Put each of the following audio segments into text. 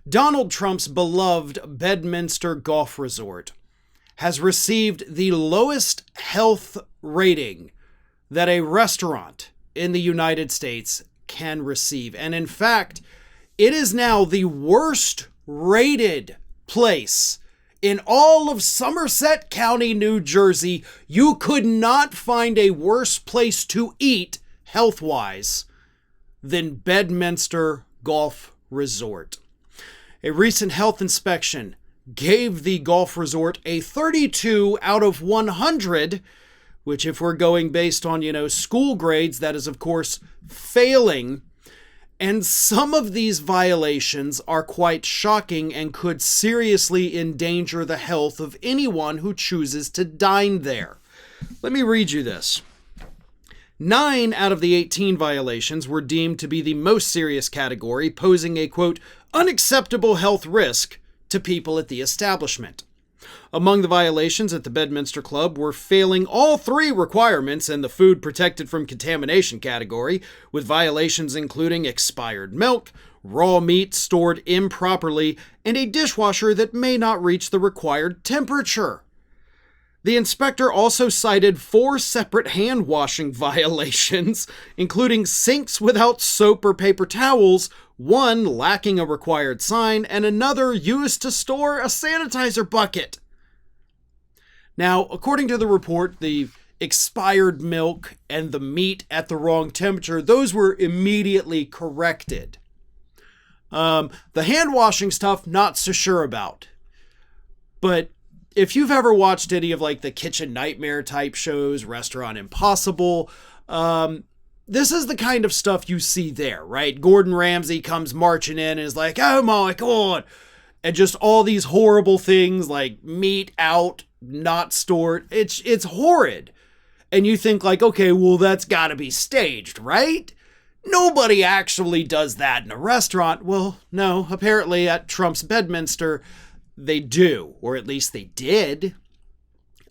Donald Trump's beloved Bedminster Golf Resort has received the lowest health rating that a restaurant in the United States can receive. And in fact, it is now the worst rated place in all of Somerset County, New Jersey. You could not find a worse place to eat health-wise than Bedminster Golf Resort. A recent health inspection gave the golf resort a 32 out of 100, which if we're going based on, school grades, that is of course failing. And some of these violations are quite shocking and could seriously endanger the health of anyone who chooses to dine there. Let me read you this. 9 out of the 18 violations were deemed to be the most serious category, posing a, quote, unacceptable health risk to people at the establishment. Among the violations at the Bedminster Club were failing all 3 requirements in the food protected from contamination category, with violations including expired milk, raw meat stored improperly, and a dishwasher that may not reach the required temperature. The inspector also cited 4 separate hand washing violations, including sinks without soap or paper towels, one lacking a required sign, and another used to store a sanitizer bucket. Now, according to the report, the expired milk and the meat at the wrong temperature, those were immediately corrected. The hand washing stuff, not so sure about. But if you've ever watched any of the Kitchen Nightmare type shows, Restaurant Impossible, this is the kind of stuff you see there, right? Gordon Ramsay comes marching in and is like, oh my God. And just all these horrible things like meat out, not stored. It's horrid. And you think okay, well, that's gotta be staged, right? Nobody actually does that in a restaurant. Well, no, apparently at Trump's Bedminster, they do, or at least they did.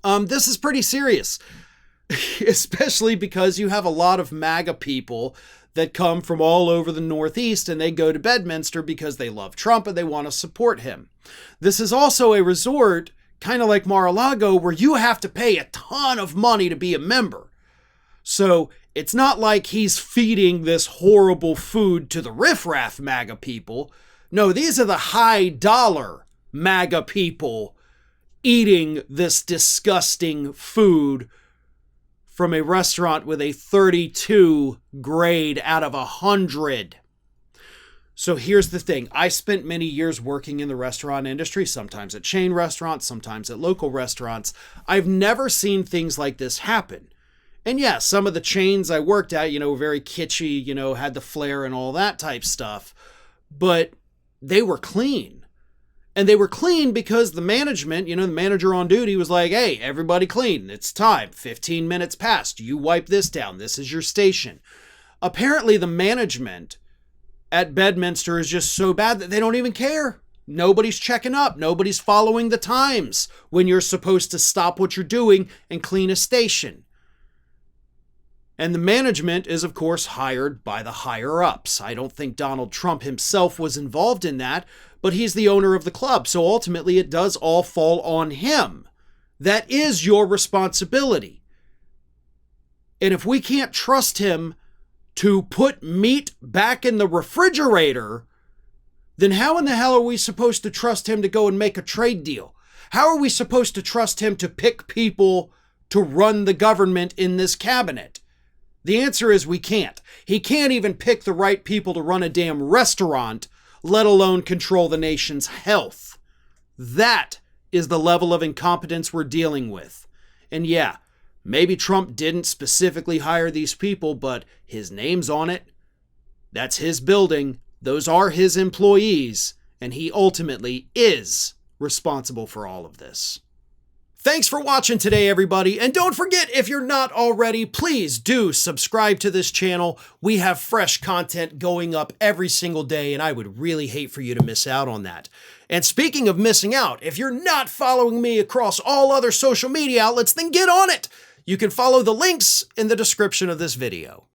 This is pretty serious, especially because you have a lot of MAGA people that come from all over the Northeast and they go to Bedminster because they love Trump and they want to support him. This is also a resort, kind of like Mar-a-Lago, where you have to pay a ton of money to be a member. So it's not like he's feeding this horrible food to the riffraff MAGA people. No, these are the high dollar MAGA people eating this disgusting food from a restaurant with a 32 grade out of 100. So here's the thing. I spent many years working in the restaurant industry, sometimes at chain restaurants, sometimes at local restaurants. I've never seen things like this happen. And yeah, some of the chains I worked at, were very kitschy, had the flair and all that type stuff, but they were clean. And they were clean because the management, the manager on duty was like, hey, everybody clean. It's time. 15 minutes passed. You wipe this down. This is your station. Apparently, the management at Bedminster is just so bad that they don't even care. Nobody's checking up. Nobody's following the times when you're supposed to stop what you're doing and clean a station. And the management is, of course, hired by the higher-ups. I don't think Donald Trump himself was involved in that, but he's the owner of the club, so ultimately it does all fall on him. That is your responsibility. And if we can't trust him to put meat back in the refrigerator, then how in the hell are we supposed to trust him to go and make a trade deal? How are we supposed to trust him to pick people to run the government in this cabinet? The answer is we can't. He can't even pick the right people to run a damn restaurant, let alone control the nation's health. That is the level of incompetence we're dealing with. And yeah, maybe Trump didn't specifically hire these people, but his name's on it. That's his building. Those are his employees. And he ultimately is responsible for all of this. Thanks for watching today, everybody. And don't forget, if you're not already, please do subscribe to this channel. We have fresh content going up every single day, and I would really hate for you to miss out on that. And speaking of missing out, if you're not following me across all other social media outlets, then get on it. You can follow the links in the description of this video.